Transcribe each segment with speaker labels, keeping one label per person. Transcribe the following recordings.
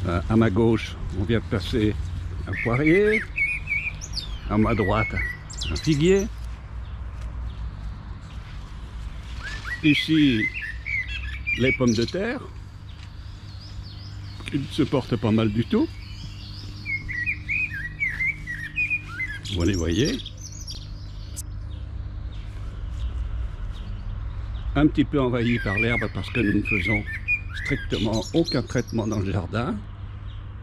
Speaker 1: À ma gauche, on vient de passer un poirier. À ma droite, un figuier. Ici, les pommes de terre, qui se portent pas mal du tout. Vous les voyez. Un petit peu envahi par l'herbe parce que nous ne faisons strictement aucun traitement dans le jardin.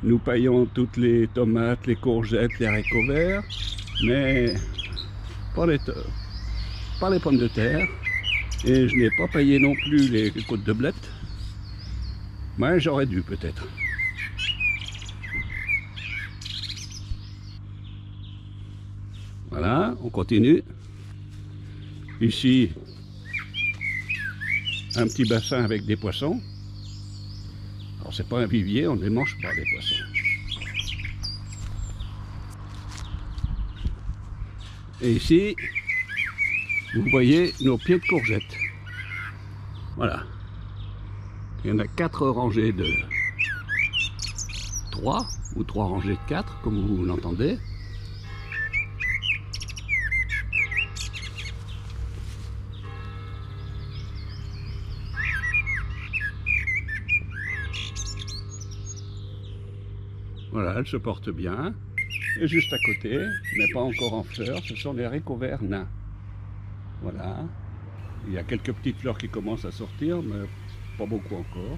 Speaker 1: Nous paillons toutes les tomates, les courgettes, les haricots verts, mais pas les pommes de terre. Et je n'ai pas paillé non plus les côtes de blettes. Mais j'aurais dû peut-être. Voilà, on continue. Ici, un petit bassin avec des poissons. Alors c'est pas un vivier, on ne les mange pas les poissons. Et ici, vous voyez nos pieds de courgettes. Voilà. Il y en a 4 rangées de 3 ou 3 rangées de 4, comme vous l'entendez. Voilà, elle se porte bien. Et juste à côté, mais pas encore en fleurs, ce sont les haricots verts nains. Voilà. Il y a quelques petites fleurs qui commencent à sortir, mais pas beaucoup encore.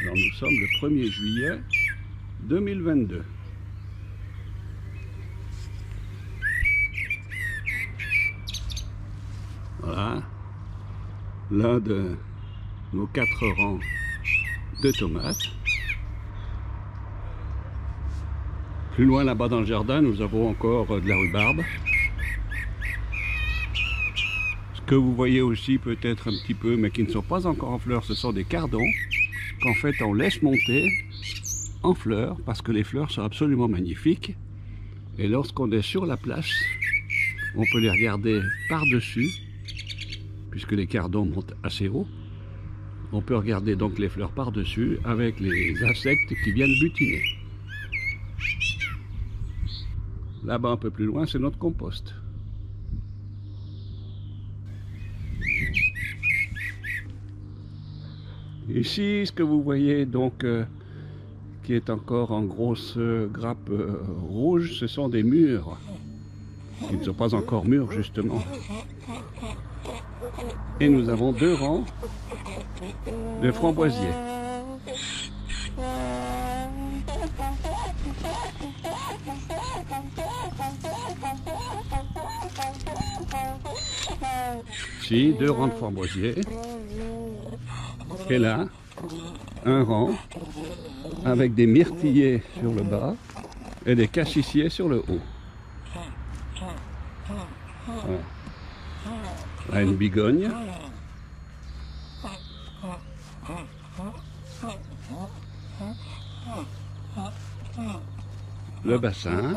Speaker 1: Alors nous sommes le 1er juillet 2022. Voilà. L'un de nos 4 rangs de tomates. Plus loin là-bas dans le jardin, nous avons encore de la rhubarbe. Ce que vous voyez aussi peut-être un petit peu, mais qui ne sont pas encore en fleurs, ce sont des cardons qu'en fait on laisse monter en fleurs parce que les fleurs sont absolument magnifiques. Et lorsqu'on est sur la place, on peut les regarder par-dessus, puisque les cardons montent assez haut. On peut regarder donc les fleurs par-dessus avec les insectes qui viennent butiner. Là-bas, un peu plus loin, c'est notre compost. Ici, ce que vous voyez donc, qui est encore en grosse grappe rouge, ce sont des mûres, qui ne sont pas encore mûres justement. Et nous avons 2 rangs de framboisiers. Ici, 2 rangs de framboisiers. Et là, un rang avec des myrtillers sur le bas et des cassissiers sur le haut. Voilà. Là, une bigogne. Le bassin.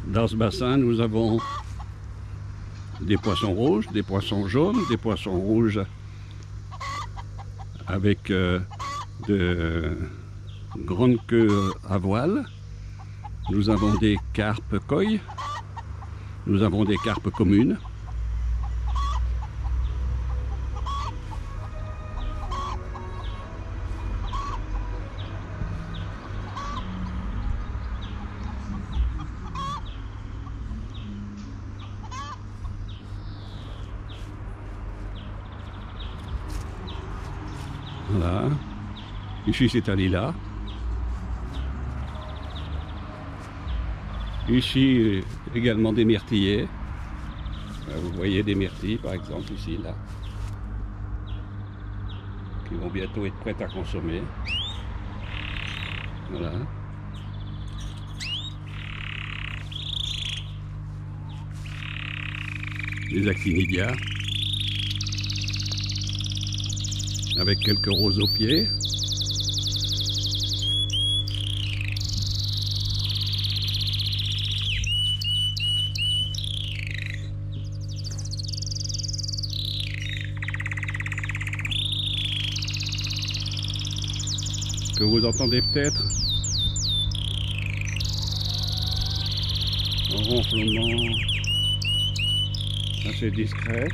Speaker 1: Dans ce bassin, nous avons des poissons rouges, des poissons jaunes, des poissons rouges avec de grandes queues à voile. Nous avons des carpes koi, nous avons des carpes communes. Voilà. Ici c'est un lilas. Ici également des myrtillers. Vous voyez des myrtilles par exemple ici, là, qui vont bientôt être prêtes à consommer. Voilà. des actinidia, avec quelques roses aux pieds. Que vous entendez peut-être un ronflement assez discret.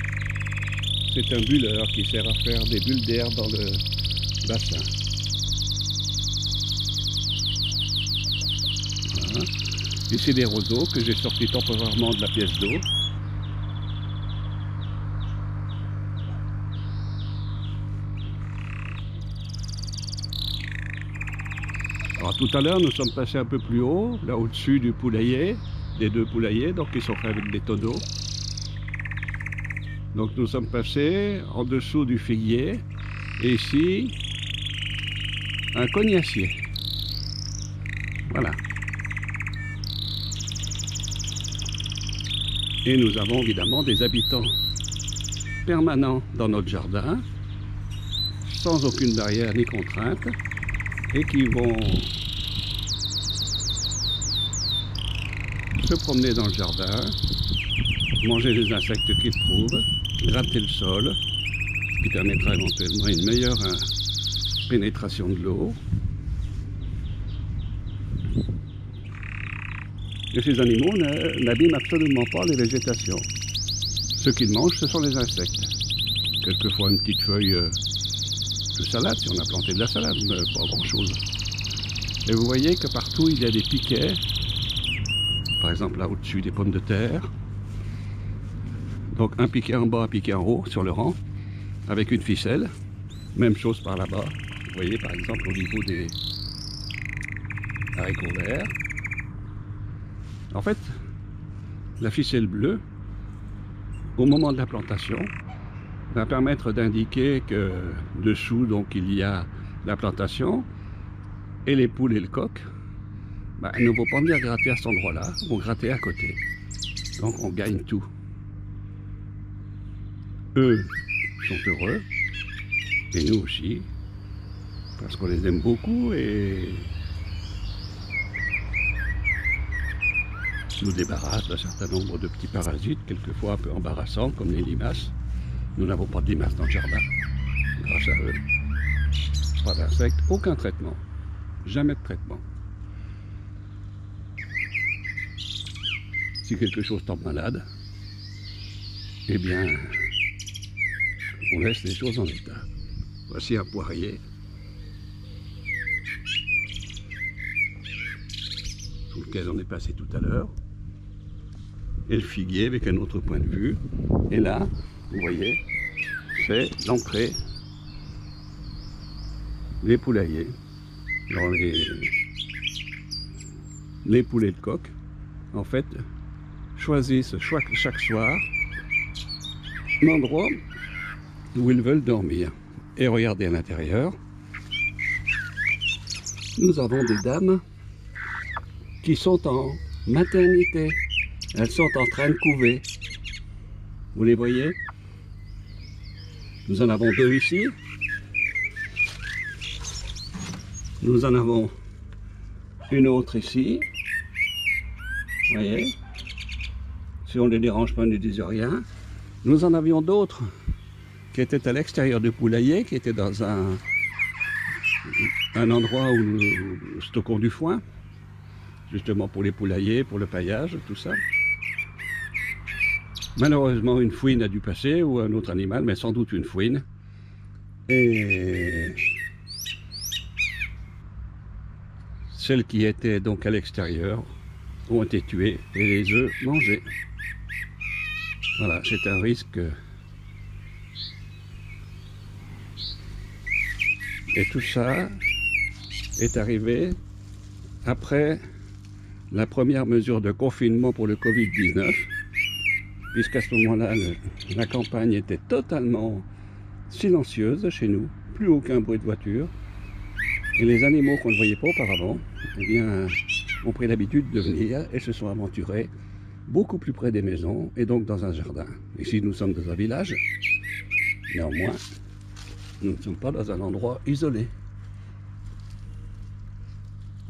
Speaker 1: C'est un bulleur qui sert à faire des bulles d'air dans le bassin. Voilà. Ici des roseaux que j'ai sortis temporairement de la pièce d'eau. Alors tout à l'heure nous sommes passés un peu plus haut, là au-dessus du poulailler, des deux poulaillers, donc ils sont faits avec des tonneaux. Donc nous sommes passés en dessous du figuier, et ici un cognacier. Voilà. Et nous avons évidemment des habitants permanents dans notre jardin, sans aucune barrière ni contrainte, et qui vont se promener dans le jardin, manger les insectes qu'ils trouvent, gratter le sol, ce qui permettra éventuellement une meilleure pénétration de l'eau. Et ces animaux n'abîment absolument pas les végétations. Ce qu'ils mangent, ce sont les insectes. Quelquefois une petite feuille de salade, si on a planté de la salade, mais pas grand-chose. Et vous voyez que partout il y a des piquets, par exemple là au-dessus des pommes de terre. Donc un piquet en bas, un piquet en haut sur le rang, avec une ficelle. Même chose par là-bas. Vous voyez par exemple au niveau des haricots verts. En fait, la ficelle bleue, au moment de la plantation, va permettre d'indiquer que dessous donc il y a la plantation, et les poules et le coq ne vont pas venir gratter à cet endroit-là, vont gratter à côté. Donc on gagne tout. Eux sont heureux, et nous aussi, parce qu'on les aime beaucoup et nous débarrassent d'un certain nombre de petits parasites, quelquefois un peu embarrassants, comme les limaces. Nous n'avons pas de limaces dans le jardin, grâce à eux. Pas d'insectes, aucun traitement, jamais de traitement. Si quelque chose tombe malade, eh bien, on laisse les choses en état. Voici un poirier. Sous lequel on est passé tout à l'heure. Et le figuier avec un autre point de vue. Et là, vous voyez, c'est l'entrée des poulaillers. Dans les poulets de coq, en fait, choisissent chaque soir l'endroit où ils veulent dormir. Et regardez à l'intérieur, nous avons des dames qui sont en maternité. Elles sont en train de couver. Vous les voyez? Nous en avons deux ici. Nous en avons une autre ici. Vous voyez? Si on ne les dérange pas, ne disent rien. Nous en avions d'autres qui étaient à l'extérieur du poulailler, qui étaient dans un endroit où nous stockons du foin, justement pour les poulaillers, pour le paillage, tout ça. Malheureusement, une fouine a dû passer, ou un autre animal, mais sans doute une fouine. Et celles qui étaient donc à l'extérieur ont été tuées et les œufs mangés. Voilà, c'est un risque. Et tout ça est arrivé après la première mesure de confinement pour le Covid-19, puisqu'à ce moment-là, la campagne était totalement silencieuse chez nous, plus aucun bruit de voiture, et les animaux qu'on ne voyait pas auparavant, eh bien, ont pris l'habitude de venir et se sont aventurés beaucoup plus près des maisons et donc dans un jardin. Ici nous sommes dans un village, néanmoins nous ne sommes pas dans un endroit isolé.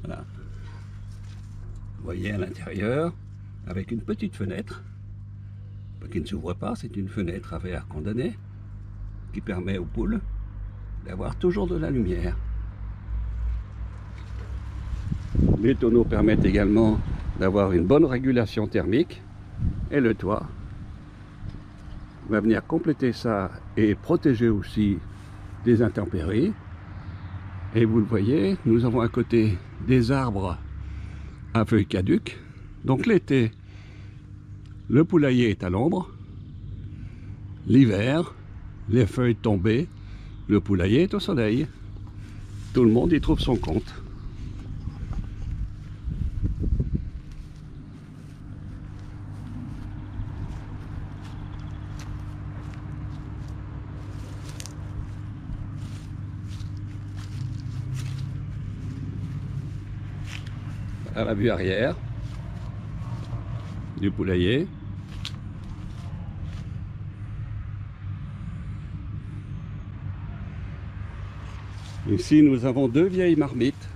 Speaker 1: Voilà. Vous voyez à l'intérieur, avec une petite fenêtre, qui ne s'ouvre pas, c'est une fenêtre à verre condamné, qui permet aux poules d'avoir toujours de la lumière. Les tonneaux permettent également d'avoir une bonne régulation thermique, et le toit va venir compléter ça et protéger aussi des intempéries. Et vous le voyez, nous avons à côté des arbres à feuilles caduques. Donc l'été, le poulailler est à l'ombre. L'hiver, les feuilles tombées, le poulailler est au soleil. Tout le monde y trouve son compte. À la vue arrière du poulailler. Ici nous avons deux vieilles marmites.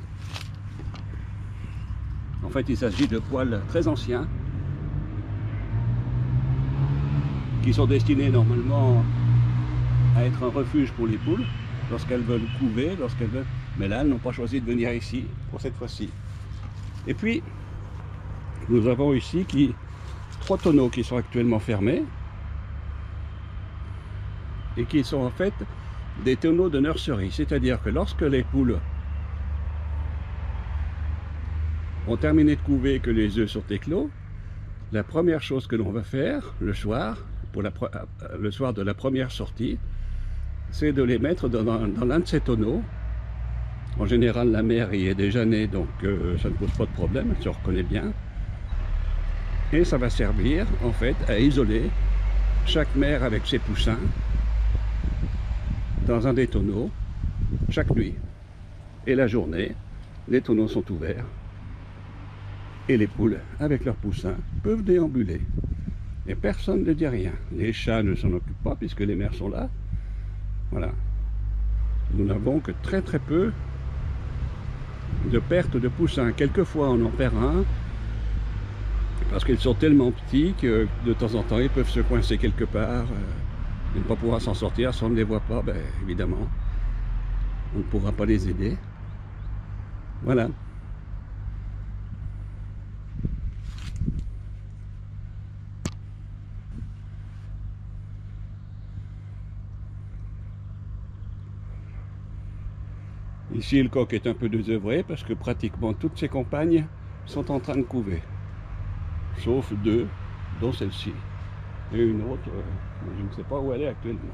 Speaker 1: En fait il s'agit de poêles très anciens qui sont destinés normalement à être un refuge pour les poules lorsqu'elles veulent couver, mais là elles n'ont pas choisi de venir ici pour cette fois-ci. Et puis, nous avons ici trois tonneaux qui sont actuellement fermés et qui sont en fait des tonneaux de nurserie. C'est-à-dire que lorsque les poules ont terminé de couver et que les œufs sont éclos, la première chose que l'on va faire le soir, le soir de la première sortie, c'est de les mettre dans l'un de ces tonneaux. En général, la mère y est déjà née, donc ça ne pose pas de problème, elle se reconnaît bien. Et ça va servir, en fait, à isoler chaque mère avec ses poussins dans un des tonneaux, chaque nuit. Et la journée, les tonneaux sont ouverts. Et les poules, avec leurs poussins, peuvent déambuler. Et personne ne dit rien. Les chats ne s'en occupent pas, puisque les mères sont là. Voilà. Nous n'avons que très très peu de perte de poussins. Quelquefois on en perd un parce qu'ils sont tellement petits que de temps en temps ils peuvent se coincer quelque part et ne pas pouvoir s'en sortir. Si on ne les voit pas, ben, évidemment on ne pourra pas les aider. Voilà. Ici, le coq est un peu désœuvré parce que pratiquement toutes ses compagnes sont en train de couver. Sauf deux, dont celle-ci. Et une autre, je ne sais pas où elle est actuellement.